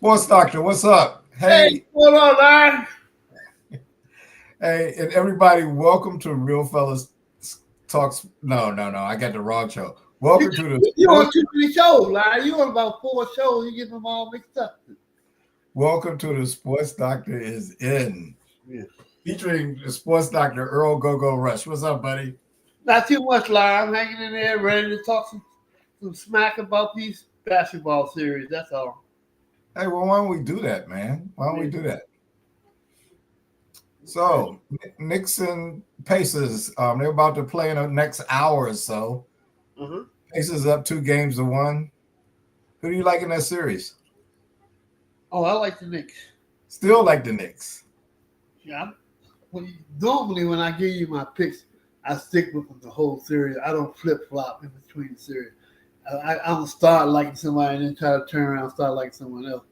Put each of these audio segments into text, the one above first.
Sports Doctor, what's up? Hey, Hey, what on, Larry? hey, and everybody, welcome to Real Fellas Talks. No, I got the wrong show. You, Welcome to the you Sports. on too many shows, Larry. You on about 4 shows. You get them all mixed up. Welcome to the Sports Doctor is in, Yeah. featuring the Sports Doctor Earl Go Rush. What's up, buddy? Not too much, Larry. I'm hanging in there, ready to talk some smack about these basketball series. That's all. Hey, well, why don't we do that, man? Why don't we Yeah. do that? So, Knicks and Pacers, they're about to play in the next hour or so. Uh-huh. Pacers up 2-1. Who do you like in that series? Oh, I like the Knicks. Still like the Knicks. Yeah. Normally, when I give you my picks, I stick with them the whole series. I don't flip flop in between the series. I don't start liking somebody and then try to turn around and start liking someone else.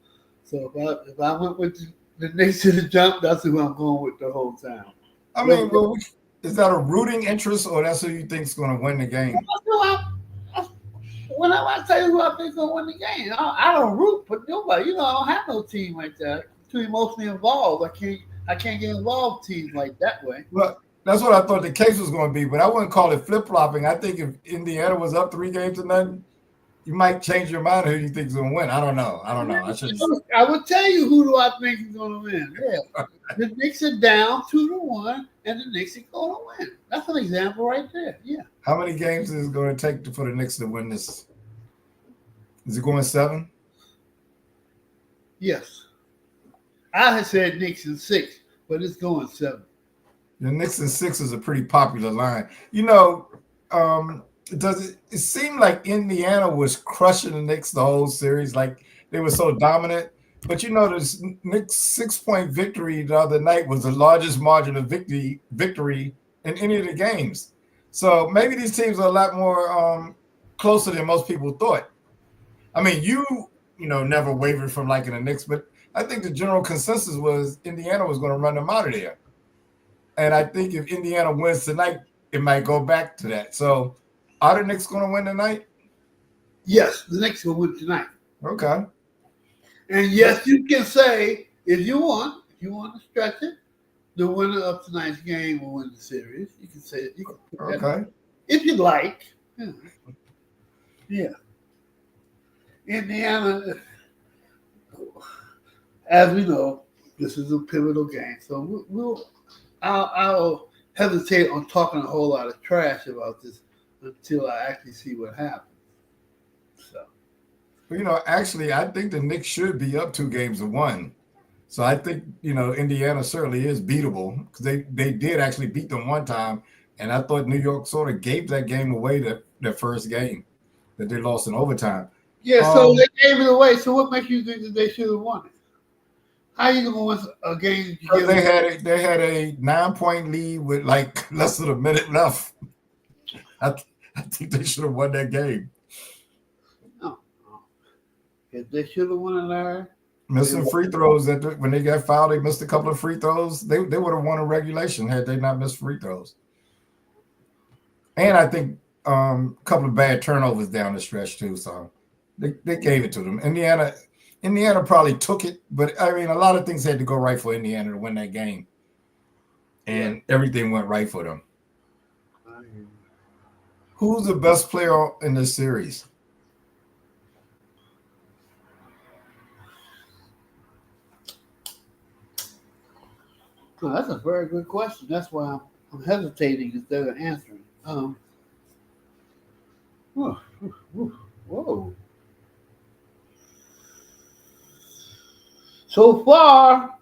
So if I went with the Knicks to the jump, that's who I'm going with the whole time. I mean, well, is that a rooting interest, or that's who you think is going to win the game? Whenever I tell you who I think is going to win the game, I don't root for nobody. I don't have no team like that. Too emotionally involved. I can't get involved in teams like that way. Well, that's what I thought the case was going to be, but I wouldn't call it flip flopping. I think if Indiana was up 3-0, you might change your mind who you think is going to win. I don't know. I would tell you who do I think is going to win. Yeah, the Knicks are down 2-1, and the Knicks are going to win. That's an example right there. Yeah. How many games is it going to take for the Knicks to win this? Is it going 7? Yes. I had said Knicks in 6, but it's going 7. The Knicks in 6 is a pretty popular line. Does it seem like Indiana was crushing the Knicks the whole series, like they were so dominant? But this Knicks 6-point victory the other night was the largest margin of victory in any of the games. So maybe these teams are a lot more closer than most people thought. I mean, you never wavered from liking the Knicks, but I think the general consensus was Indiana was going to run them out of there. And I think if Indiana wins tonight, it might go back to that. So are the Knicks going to win tonight? Yes, the Knicks will win tonight. Okay. And yes, you can say, if you want to stretch it, the winner of tonight's game will win the series. You can say it. You can put that Okay. if you like. Yeah. Indiana, as we know, this is a pivotal game. So I'll hesitate on talking a whole lot of trash about this until I actually see what happens. So, Actually, I think the Knicks should be up 2-1. So I think, Indiana certainly is beatable because they did actually beat them one time. And I thought New York sort of gave that game away, their first game that they lost in overtime. yeah, so they gave it away. So what makes you think that they should have won it? How are you going to win a game? They had a 9-point lead with like less than a minute left. I think they should have won that game. No. If they should have won it, Larry. Missing free throws when they got fouled, they missed a couple of free throws. They would have won a regulation had they not missed free throws. And I think a couple of bad turnovers down the stretch too. So they gave it to them. Indiana probably took it, but I mean, a lot of things had to go right for Indiana to win that game, and everything went right for them. Who's the best player in this series? Oh, that's a very good question. That's why I'm hesitating instead of answering. Whoa. So far,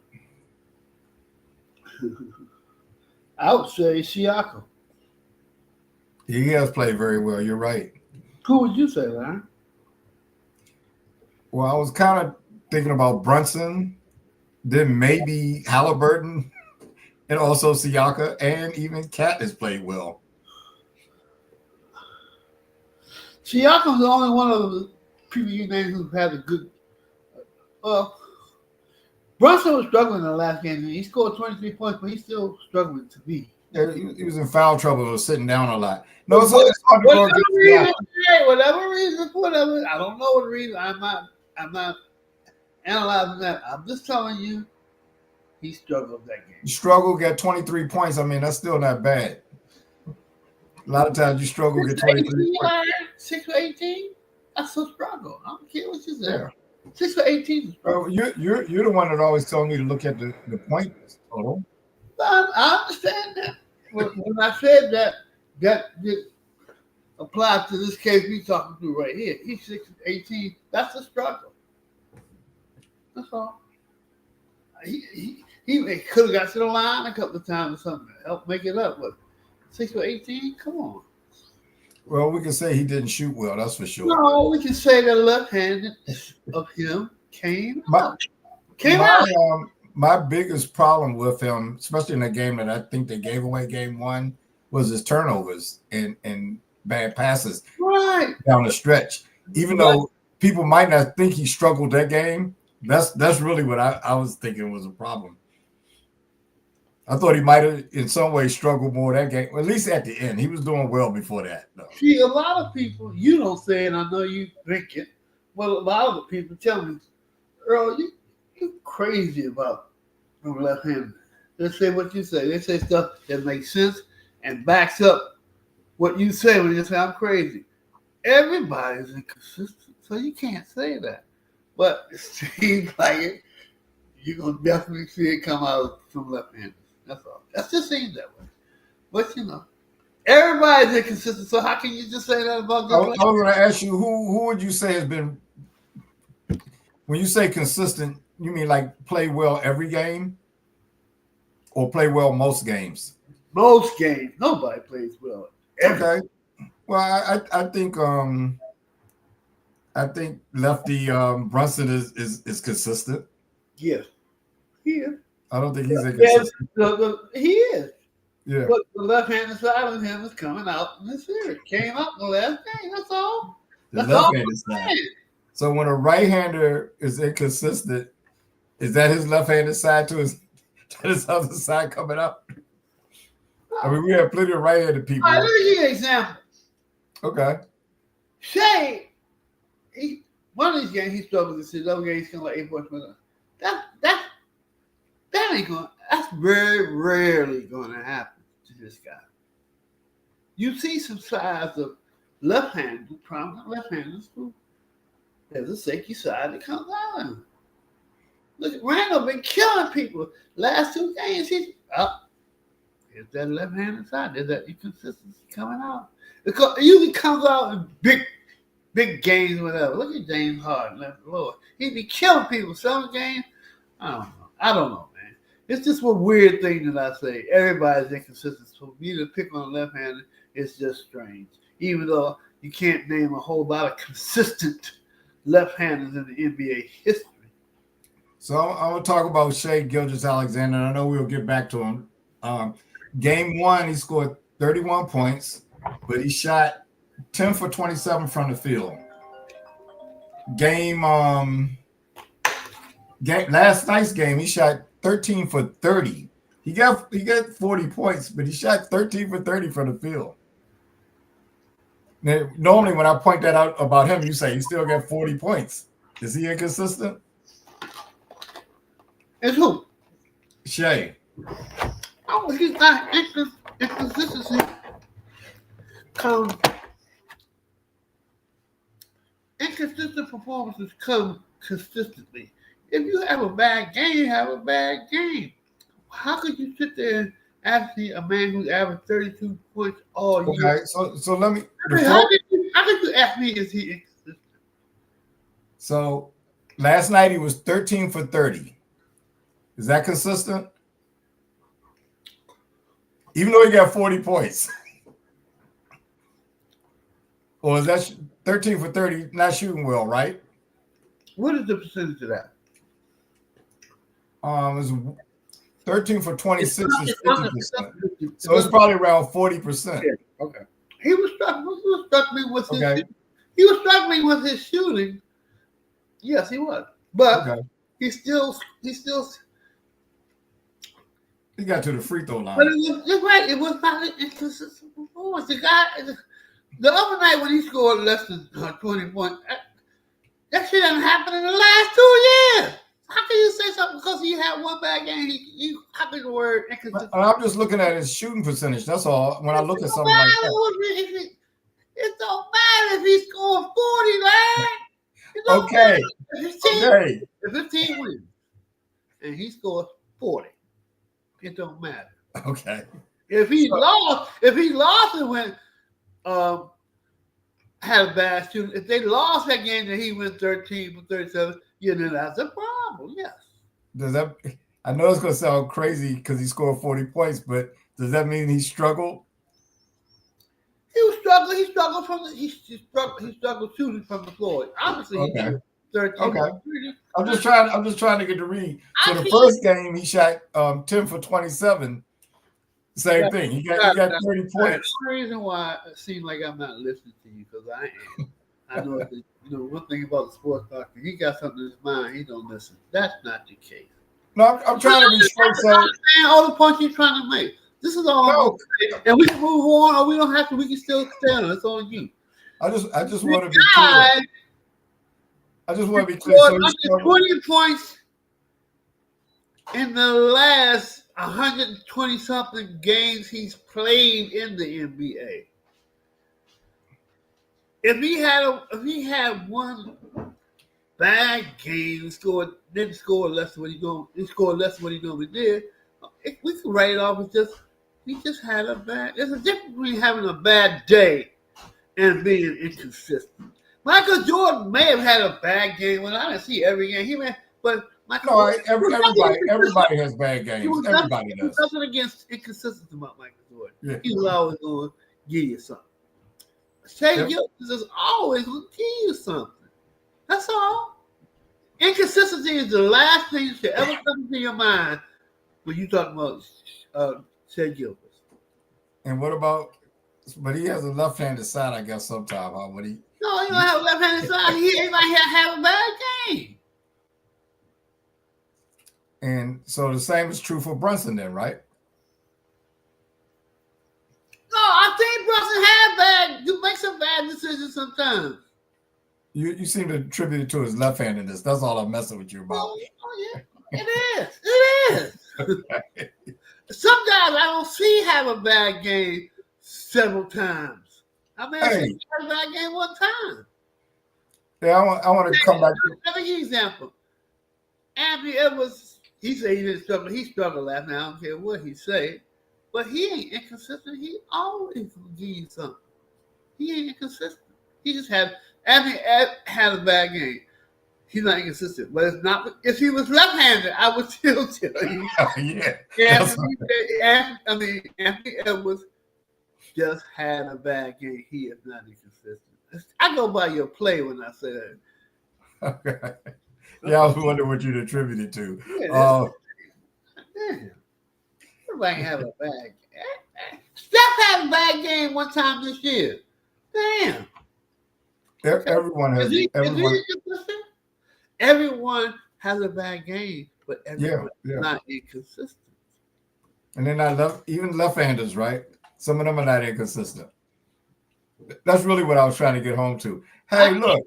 I would say Siakam. He has played very well. You're right. Who would you say, Larry? Well, I was kind of thinking about Brunson, then maybe Halliburton, and also Siakam, and even Cat has played well. Siakam's the only one of the people you named who've had a good. Brunson was struggling in the last game. He scored 23 points, but he's still struggling to be. Yeah, he was in foul trouble. Was sitting down a lot. No, it's hard to go against whatever reason, I don't know what reason. I'm not analyzing that. I'm just telling you, he struggled that game. Struggle, get 23 points. I mean, that's still not bad. A lot of times you struggle, get 23 points. 6 for 18? That's a struggle. I don't care what you say. Yeah. 6 for 18 is a struggle. Well, you're the one that always told me to look at the points total. I understand that. When I said that applies to this case we talking through right here. He's 6 for 18. That's a struggle. That's all. He could have got to the line a couple of times or something to help make it up, but 6 for 18? Come on. Well, we can say he didn't shoot well, that's for sure. No, we can say that left-handed of him came out. My biggest problem with him, especially in the game that I think they gave away game one, was his turnovers and bad passes down the stretch. Even though people might not think he struggled that game, that's really what I was thinking was a problem. I thought he might have in some way struggled more that game, at least at the end. He was doing well before that, though. See, a lot of people, you don't say it, I know you think it, but a lot of the people tell me, Earl, you crazy about left-handed. They say what you say. They say stuff that makes sense and backs up what you say when you say I'm crazy. Everybody's inconsistent, so you can't say that. But it seems like it, you're going to definitely see it come out from left-handed. That's all. That just seems that way. But, everybody's inconsistent, so how can you just say that about I was going to ask you, who would you say has been, when you say consistent, you mean like play well every game or play well most games? Most games. Nobody plays well. Okay. Well, I think lefty Brunson is consistent. Yes. He is. I don't think he's inconsistent. He is. Yeah. But the left-handed side of him is coming out in the series. Came out in the last game. That's all. The left-handed side. So when a right-hander is inconsistent, is that his left-handed side to his other side coming up? I mean, we have plenty of right-handed people. All right, let me give you an example. Okay. Shea, one of these games he struggled to see. The other game he's coming like 8 points. That ain't going. That's very rarely going to happen to this guy. You see some sides of left-handed, prominent left-handers who there's a shaky side that comes out of him. Look, Randall been killing people. Last 2 games, he's up. Here's that left-handed side. There's that inconsistency coming out. Because it usually comes out in big games, whatever. Look at James Harden, left Lord. He be killing people. Some games, I don't know, man. It's just one weird thing that I say. Everybody's inconsistent. So for me to pick on the left-handed, it's just strange. Even though you can't name a whole lot of consistent left-handers in the NBA history. So I'm going to talk about Shea Gilgeous-Alexander. I know we'll get back to him. Game one, he scored 31 points, but he shot 10 for 27 from the field. Last night's game, he shot 13 for 30. He got 40 points, but he shot 13 for 30 from the field. Now, normally when I point that out about him, you say he still got 40 points. Is he inconsistent? And who? Shea. Oh, he's not inconsistency. Inconsistent performances come consistently. If you have a bad game, you have a bad game. How could you sit there and ask me a man who's averaged 32 points all year? Okay, so let me. How could you ask me is he inconsistent? So last night he was 13 for 30. Is that consistent? Even though he got 40 points. Or is that 13 for 30 not shooting well, right? What is the percentage of that? It's 13 for 26 is 50%. So it's probably around 40%. Okay. He was struggling with his he was struggling with his shooting. Yes, he was. But he still he got to the free throw line. But you're right. It was not an inconsistent performance. The other night when he scored less than 20 points, That shit hasn't happened in the last 2 years. How can you say something because he had one bad game? How can the word inconsistent? I'm just looking at his shooting percentage. That's all. When I look at something like that. It don't matter if he scored 40, man. Okay. If 15 wins and he scored 40, it don't matter. Okay. If he lost and went had a bad shooting, if they lost that game and he went 13 for 37, then that's a problem. Yes. Does that? I know it's gonna sound crazy because he scored 40 points, but does that mean he struggled? He was struggling. He struggled he struggled shooting from the floor. Obviously, okay. He 13. Okay. I'm just trying to get the read. So the first game he shot 10 for 27. Same thing. He got 30 points. The reason why it seems like I'm not listening to you because I am. I know that, one thing about the sports doctor, he got something in his mind. He don't listen. That's not the case. No, I'm trying to be straight. So all the points you're trying to make. This is all. No. And we can move on, or we don't have to. We can still stay on. It's on you. I just want to be clear. I just want to be clear. So 20 points in the last 120 something games he's played in the NBA. If he had one bad game, didn't score less than what he scored less than what he normally did, we can write it off as he just had a bad. There's a difference between having a bad day and being inconsistent. Michael Jordan may have had a bad game. Well, I didn't see every game. But Michael everybody has bad games. Everybody does. Nothing against inconsistency about Michael Jordan. Yeah. He was always going to give you something. Shea Gilgeous is always going to give you something. That's all. Inconsistency is the last thing that should ever come into your mind when you talk about Shea Gilgeous. And what about? But he has a left-handed side, I guess. Sometimes, huh? When he don't have a left-handed side. He might have a bad game. And so the same is true for Brunson, then, right? No, I think Brunson makes some bad decisions sometimes. You seem to attribute it to his left-handedness. That's all I'm messing with you about. Oh yeah, it is. Some guys I don't see have a bad game several times. I mean, I had a bad game one time. Yeah, I want to come back. Let me give you an example. Anthony Edwards, he said he didn't struggle. He struggled last night. I don't care what he said. But he ain't inconsistent. He always will give you something. He ain't inconsistent. He just Anthony had a bad game. He's not inconsistent. But it's not. If he was left-handed, I would still tell you. Anthony Edwards just had a bad game. He is not inconsistent. I go by your play when I say that. Okay. Yeah, I was wondering what you'd attribute it to. Damn. Everybody have a bad game. Steph had a bad game one time this year. Damn. Everyone has. Everyone has a bad game, but everyone is not inconsistent. And they're not even left-handers, right? Some of them are not inconsistent. That's really what I was trying to get home to. Hey, look.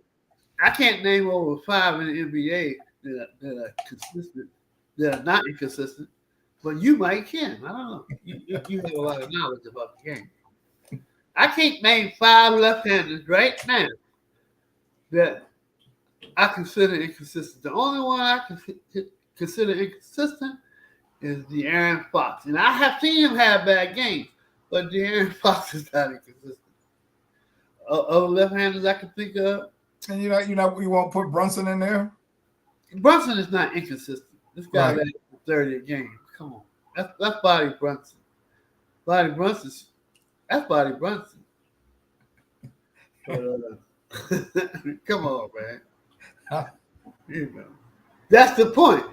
I can't name over 5 in the NBA that are consistent, that are not inconsistent, but you might can. I don't know. You have a lot of knowledge about the game. I can't name 5 left-handers right now that I consider inconsistent. The only one I consider inconsistent is De'Aaron Fox. And I have seen him have bad games, but De'Aaron Fox is not inconsistent. Other left-handers I can think of. And you won't put Brunson in there? Brunson is not inconsistent. This guy had 30 a game. Come on. That's Body Brunson. That's Body Brunson. Come on, man. That's the point.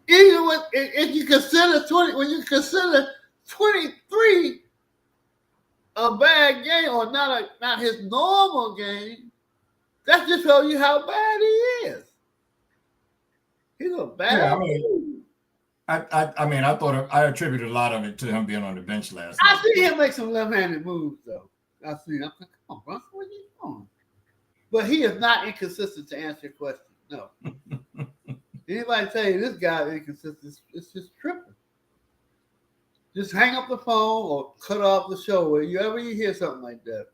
Even if you consider 23 a bad game or not his normal game, that just shows you how bad he is. He's a bad. I thought I attributed a lot of it to him being on the bench last night. I see him make some left-handed moves though. I'm like, come on, Brunson, what are you doing? But he is not inconsistent to answer your question. No. Anybody tell you this guy is inconsistent, it's just tripping. Just hang up the phone or cut off the show. Where you hear something like that,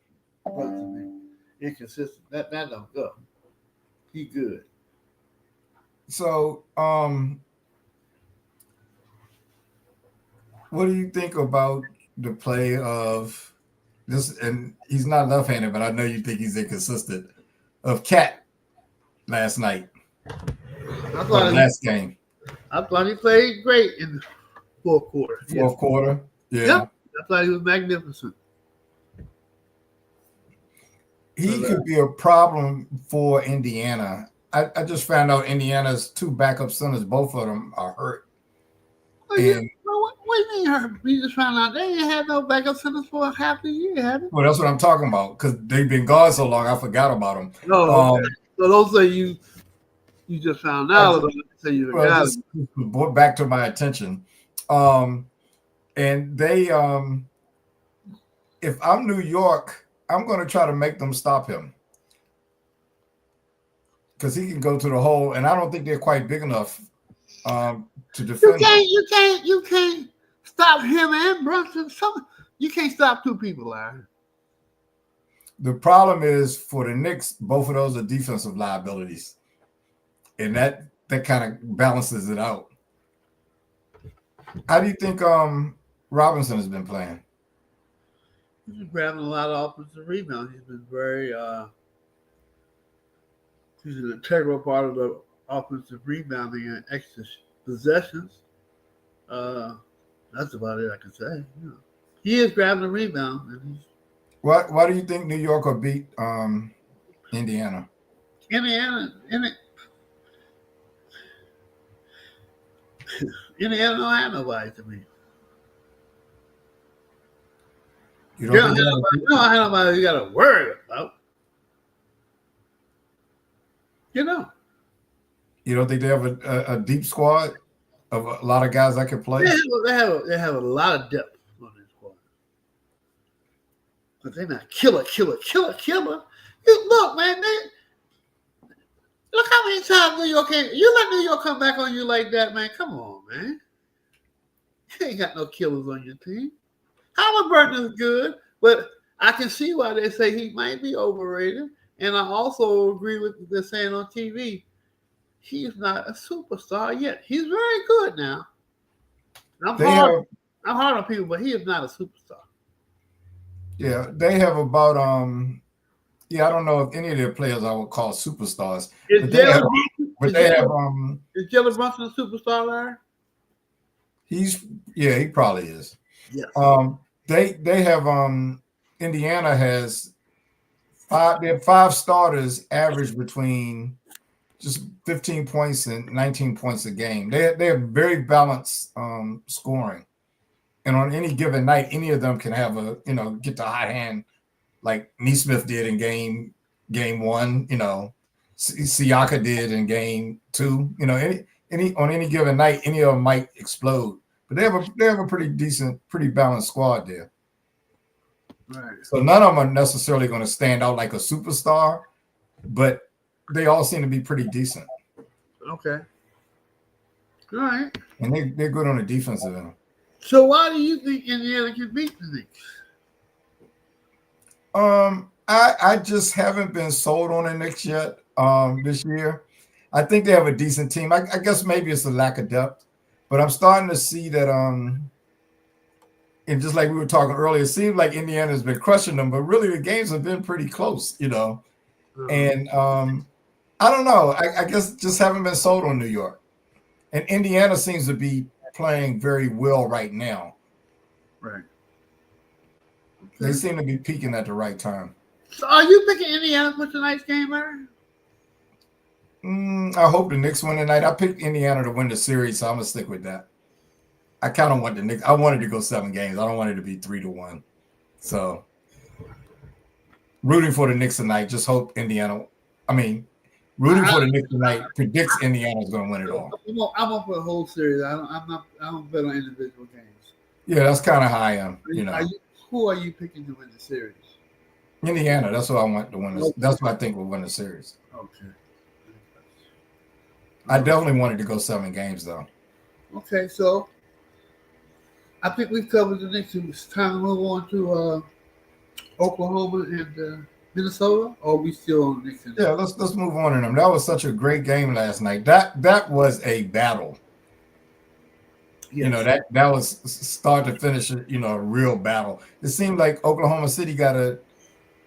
inconsistent. That don't go. He good. So, what do you think about the play of this? And he's not left-handed, but I know you think he's inconsistent. Of Cat last night, last game. I thought he played great in the fourth quarter. Fourth quarter, yeah. Yep. I thought he was magnificent. He could be a problem for Indiana. I just found out Indiana's two backup centers, both of them are hurt. What do you mean hurt? We just found out they didn't have no backup centers for half the year, had they? Well, that's what I'm talking about because they've been gone so long. I forgot about them. No, okay. So those are you just found out. So you forgot. Just brought back to my attention. And they, if I'm New York, I'm going to try to make them stop him because he can go to the hole, and I don't think they're quite big enough to defend. You can't stop him and Brunson. You can't stop two people, Larry. The problem is for the Knicks, both of those are defensive liabilities, and that kind of balances it out. How do you think Robinson has been playing? He's been grabbing a lot of offensive rebounds. He's been very he's an integral part of the offensive rebounding and extra possessions. That's about it I can say. You know. He is grabbing a rebound. And why do you think New York will beat Indiana? Indiana don't have nobody to me. You don't have nobody you got to worry about. You know. You don't think they have a deep squad of a lot of guys that can play? They have a lot of depth on this squad. But they're not killer. Look, man, look how many times New York came. You let New York come back on you like that, man. Come on, man. You ain't got no killers on your team. Halliburton is good, but I can see why they say he might be overrated. And I also agree with what they're saying on TV. He's not a superstar yet. He's very good now. I'm hard on people, but he is not a superstar. Yeah, they have about I don't know if any of their players I would call superstars. Is Jalen Brunson a superstar, Larry? He probably is. Yes. They have Indiana has five starters average between just 15 points and 19 points a game. They have very balanced scoring. And on any given night, any of them can have get the hot hand like Nesmith did in game one, Siaka did in game two. Any on any given night, any of them might explode. But they have a pretty decent, pretty balanced squad there. Right. So none of them are necessarily going to stand out like a superstar, but they all seem to be pretty decent. Okay. All right. And they're good on the defensive end. So why do you think Indiana can beat the Knicks? I just haven't been sold on the Knicks yet this year. I think they have a decent team. I guess maybe it's a lack of depth, but I'm starting to see that and just like we were talking earlier, it seems like Indiana's been crushing them, but really the games have been pretty close, And I don't know. I guess just haven't been sold on New York. And Indiana seems to be playing very well right now. Right. They seem to be peaking at the right time. So are you picking Indiana for tonight's game, Larry? I hope the Knicks win tonight. I picked Indiana to win the series, so I'm going to stick with that. I kind of want the Knicks. I wanted to go 7 games. I don't want it to be 3-1. So rooting for the Knicks tonight. Just hope Indiana – rooting for the Knicks tonight predicts Indiana's going to win it all. I'm up for the whole series. I don't bet on individual games. Yeah, that's kind of how I am. Who are you picking to win the series? Indiana. That's what I want to win. That's what I think will win the series. Okay. I definitely wanted to go 7 games though. Okay, so I think we've covered the next two. It's time to move on to Oklahoma and Minnesota, or are we still on the next? Yeah, let's move on to them. That was such a great game last night. That was a battle. Yes. You know, that was start to finish, a real battle. It seemed like Oklahoma City got a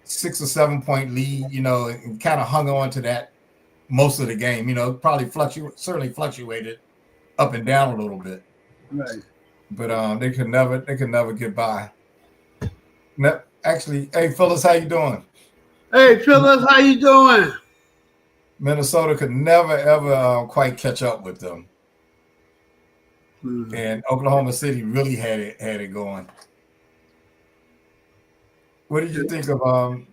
6 or 7 point lead, and kind of hung on to that most of the game. Probably certainly fluctuated up and down a little bit. Right. But they could never get by. Actually, hey fellas, how you doing? Hey fellas, how you doing? Minnesota could never ever quite catch up with them. And Oklahoma City really had it going. What did you think of well,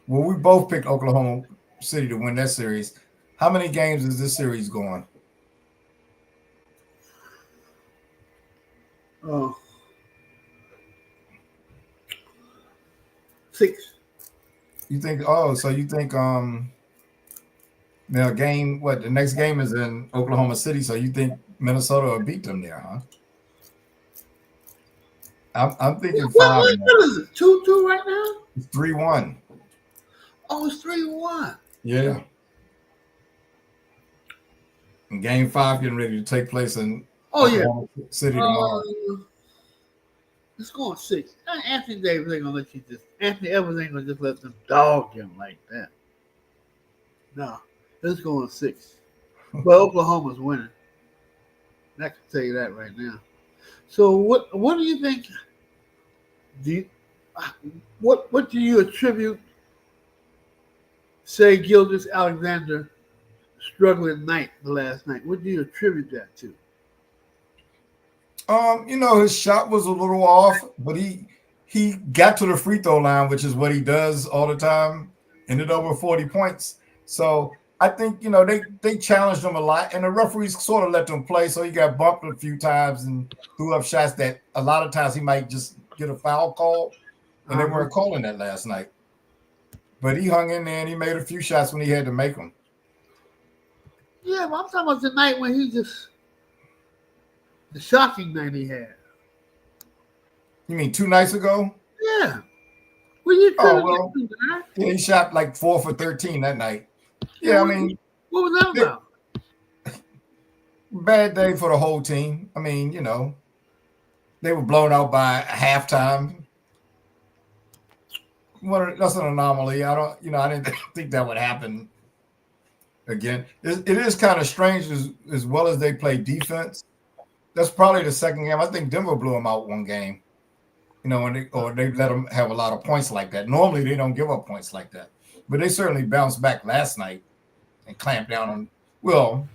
we both picked Oklahoma City to win that series. How many games is this series going? Oh. 6. You think so you think now the next game is in Oklahoma City, so you think Minnesota will beat them there, huh? I'm thinking 5. What is it? 2-2 right now? It's 3-1. Oh, it's 3-1. Yeah. And game 5 getting ready to take place in Oklahoma City tomorrow. It's going 6. Anthony Davis ain't gonna let you Anthony Evans ain't gonna just let them dog him like that. No, it's going 6. But Oklahoma's winning. I can tell you that right now. So what do you think? What do you attribute Shai Gilgeous-Alexander struggling night the last night? What do you attribute that to? His shot was a little off, but he got to the free throw line, which is what he does all the time, ended over 40 points. So I think, they challenged him a lot, and the referees sort of let them play. So he got bumped a few times and threw up shots that a lot of times he might just get a foul call, and they weren't calling that last night. But he hung in there and he made a few shots when he had to make them. Yeah, but I'm talking about the night when the shocking night he had. You mean 2 nights ago? Yeah. Yeah, he shot like 4 for 13 that night. Yeah, what was that about? Bad day for the whole team. I mean, they were blown out by halftime. Well, that's an anomaly. I didn't think that would happen again. It is kind of strange as well as they play defense. That's probably the second game. I think Denver blew them out 1 game. When they let them have a lot of points like that. Normally they don't give up points like that, but they certainly bounced back last night and clamped down on. Well,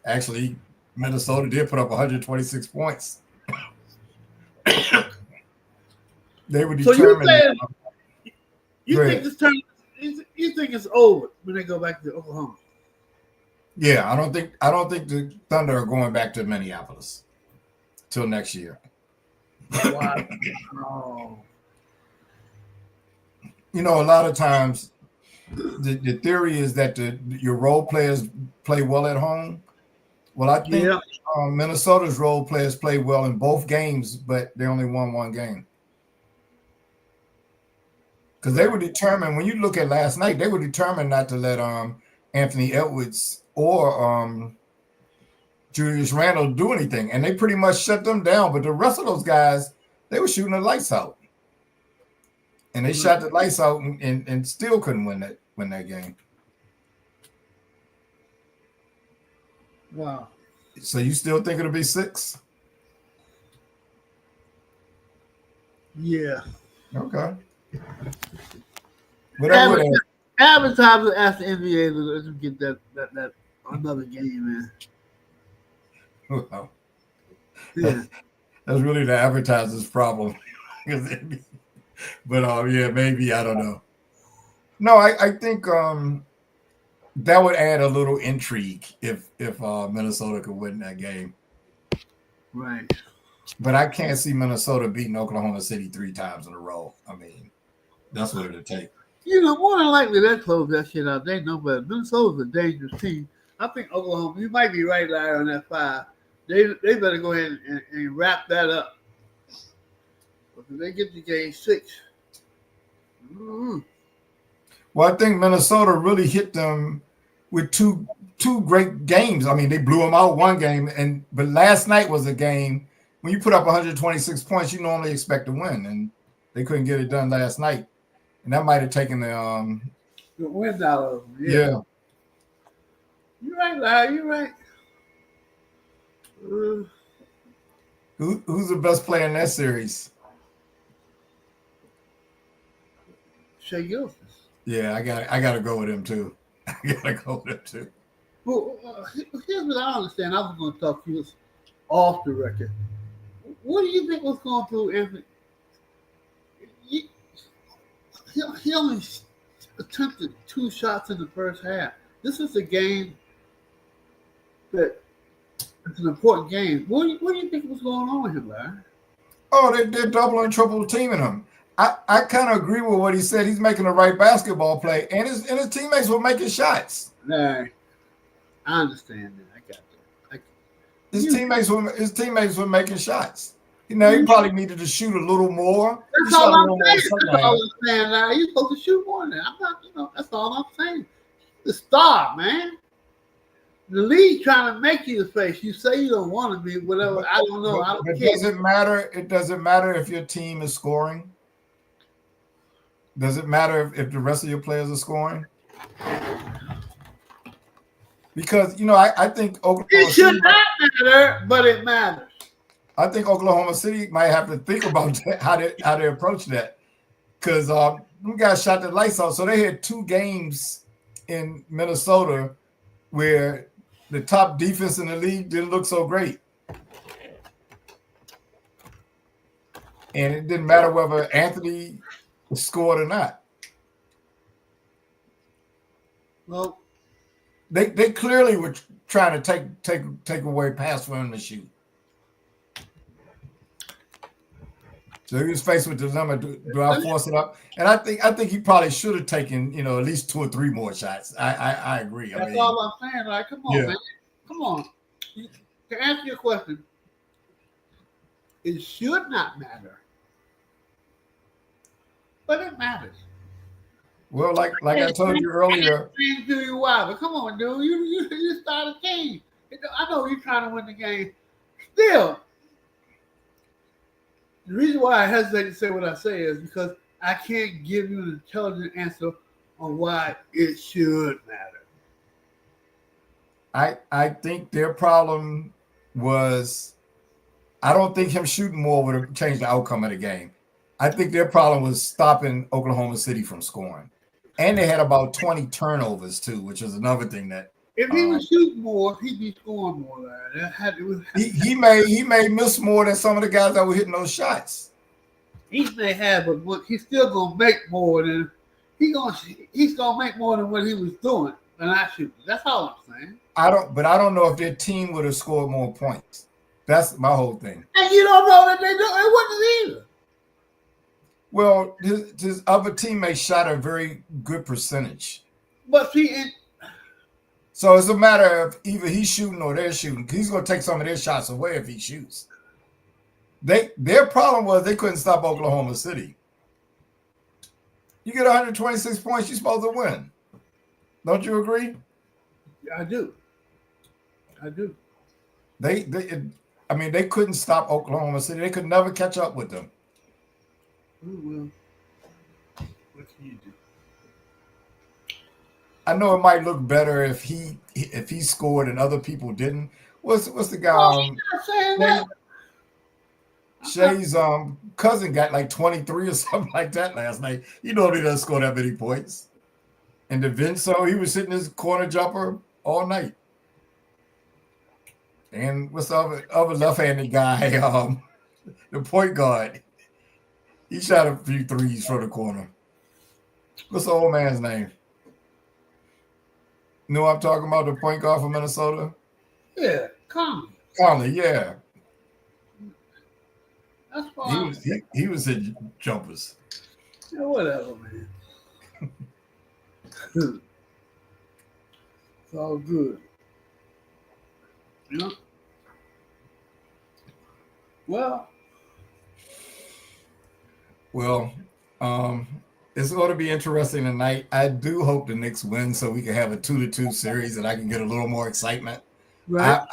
actually, Minnesota did put up 126 points. They were determined. So you think this turn? You think it's over when they go back to Oklahoma? Yeah, I don't think the Thunder are going back to Minneapolis till next year. Wow. A lot of times the theory is that your role players play well at home. Well, I think Minnesota's role players play well in both games, but they only won 1 game. Because they were determined, when you look at last night, they were determined not to let Anthony Edwards or Julius Randle do anything. And they pretty much shut them down. But the rest of those guys, they were shooting the lights out. And they shot the lights out and still couldn't win that game. Wow. So you still think it'll be 6? Yeah. Okay. Advertisers asked the NBA to let them get that another game in. Well, yeah. That's really the advertiser's problem. But maybe, I don't know. No, I think that would add a little intrigue if Minnesota could win that game. Right. But I can't see Minnesota beating Oklahoma City 3 times in a row. I mean, that's what it'll take. More than likely they close that shit out. They know better. Minnesota's a dangerous team. I think Oklahoma. You might be right, Larry, on that 5. They better go ahead and wrap that up. But if they get to game 6, Well, I think Minnesota really hit them with two great games. I mean, they blew them out one game, but last night was a game when you put up 126 points, you normally expect to win, and they couldn't get it done last night, and that might have taken the wind out of them. Yeah. You're right, Larry. You're right. Who's the best player in that series? Shai Gilgeous. Yeah, I gotta go with him too. I gotta go with him too. Well, here's what I understand. I was going to talk to you off the record. What do you think was going through Anthony? He only attempted 2 shots in the first half. This is a game that it's an important game. What do you think was going on with him, Larry? Oh, they're double and triple teaming him. I kind of agree with what he said. He's making the right basketball play, and his teammates were making shots. Larry, I understand that. I got that. His teammates were making shots. You know, he probably needed to shoot a little more. That's all I'm saying. That's all I'm saying, Larry. You're supposed to shoot more than that. I'm not, that's all I'm saying. The star, man. The league trying to make you the face. You say you don't want to be, whatever. I don't know. I don't care. It doesn't matter if your team is scoring. Does it matter if the rest of your players are scoring? Because, I think Oklahoma It should not matter, but it matters. I think Oklahoma City might have to think about how they approach that. Because them guys shot the lights out. So they had 2 games in Minnesota where the top defense in the league didn't look so great. And it didn't matter whether Anthony scored or not. Well, they clearly were trying to take away pass for him to shoot. So he was faced with the dilemma: do I force it up? And I think he probably should have taken at least 2 or 3 more shots. I agree. That's all I'm saying. Like, come on, man, come on. To answer your question, it should not matter, but it matters. Well, like I told you earlier, do you why? But come on, dude, you start a game. I know you're trying to win the game. Still, the reason why I hesitate to say what I say is because I can't give you an intelligent answer on why it should matter. I think their problem was, I don't think him shooting more would have changed the outcome of the game. I think their problem was stopping Oklahoma City from scoring. And they had about 20 turnovers too, which is another thing that. If he was shooting more, he'd be scoring more. He may miss more than some of the guys that were hitting those shots. He may have, but he's still gonna make more than he's gonna make more than what he was doing than I shoot. That's all I'm saying. I don't know if their team would have scored more points. That's my whole thing. And you don't know that they do. It wasn't either. Well, his other teammates shot a very good percentage. But see, so it's a matter of either he's shooting or they're shooting. He's going to take some of their shots away if he shoots. Their problem was they couldn't stop Oklahoma City. You get 126 points, you're supposed to win. Don't you agree? I do. They couldn't stop Oklahoma City. They could never catch up with them. Well, what can you do? I know it might look better if he scored and other people didn't. What's the guy? Shai's cousin got like 23 or something like that last night. You know he doesn't score that many points. And DeVincenzo, he was hitting his corner jumper all night. And what's the other left-handed guy? The point guard. He shot a few threes from the corner. What's the old man's name? You know what I'm talking about? The point guard from Minnesota? Yeah, Conley. Conley, yeah. That's why he was hitting jumpers. Yeah, whatever, man. It's all good. You know. Well, Well, it's going to be interesting tonight. I do hope the Knicks win so we can have a 2-2 series and I can get a little more excitement. right.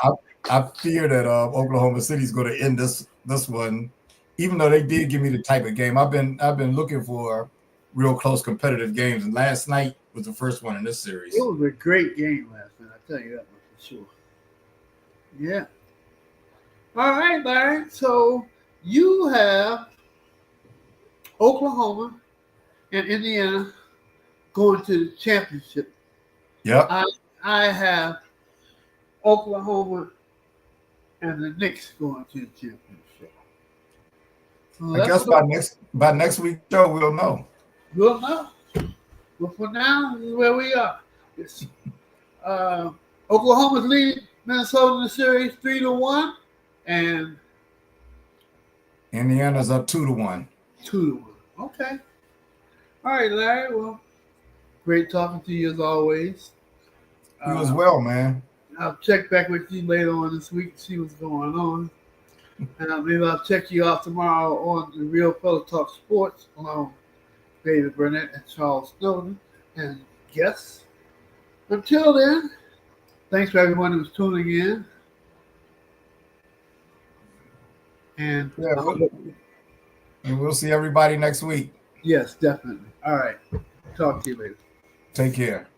I fear that Oklahoma City is going to end this one, even though they did give me the type of game. I've been looking for real close competitive games, and last night was the first one in this It series. was a great game last night. I tell you that much for sure. Yeah. All right, Larry. So you have Oklahoma and Indiana going to the championship. Yep. I have Oklahoma and the Knicks going to the championship. So I guess by next week's show we'll know. we'll know. But for now, this is where we are. It's, Oklahoma's leading Minnesota in the series 3-1, and Indiana's up 2-1. 2-1. Okay. All right, Larry. Well, great talking to you as always. You as well, man. I'll check back with you later on this week to see what's going on. And maybe I'll check you out tomorrow on the Real Fellow Talk Sports along with David Burnett and Charles Snowden and guests. Until then, thanks for everyone who's tuning in. And we'll see everybody next week. yes, definitely. All right. Talk to you later. Take care.